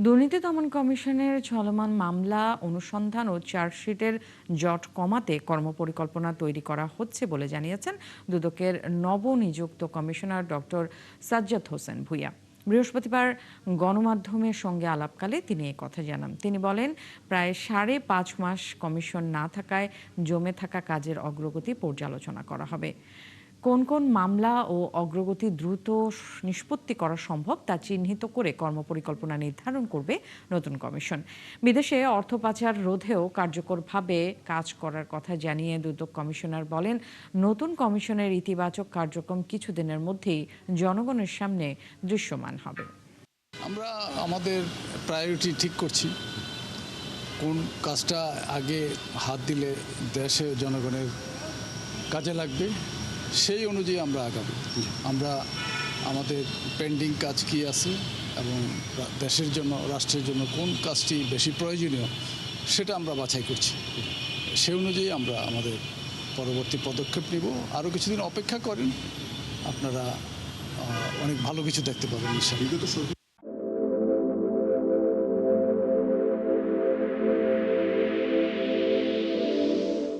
দুর্নীতি দমন কমিশনের চলমান মামলা অনুসন্ধান ও চার্জশিটের জট কমাতে কর্মপরিকল্পনা তৈরি করা হচ্ছে বলে জানিয়েছেন দুদকের নবনিযুক্ত কমিশনার ডক্টর সাজ্জাদ হোসেন ভূঁইয়া। বৃহস্পতিবার গণমাধ্যমের সঙ্গে আলাপকালে তিনি এই কথা জানান। তিনি বলেন, প্রায় 5.5 মাস কমিশন না থাকায় জমে থাকা কাজের অগ্রগতি পর্যালোচনা করা হবে। কোন কোন মামলা ও অগ্রগতি দ্রুত নিষ্পত্তি করা সম্ভব তা চিহ্নিত করে কর্মপরিকল্পনা নির্ধারণ করবে নতুন কমিশন। বিদেশে অর্থ পাচার রোধেও কার্যকরভাবে কাজ করার কথা জানিয়ে দুদক কমিশনার বলেন, নতুন কমিশনের ইতিবাচক কার্যক্রম কিছুদিনের মধ্যেই জনগণের সামনে দৃশ্যমান হবে। আমরা আমাদের প্রায়োরিটি ঠিক করছি, কোন কাজটা আগে হাত দিলে দেশে জনগণের কাজে লাগবে, সেই অনুযায়ী আমরা আগাবো। আমরা আমাদের পেন্ডিং কাজ কি আছে এবং দেশের জন্য, রাষ্ট্রের জন্য কোন কাজটি বেশি প্রয়োজনীয় সেটা আমরা বাছাই করছি। সেই অনুযায়ী আমরা আমাদের পরবর্তী পদক্ষেপ নিব। আরও কিছুদিন অপেক্ষা করেন, আপনারা অনেক ভালো কিছু দেখতে পাবেন ইনশাআল্লাহ।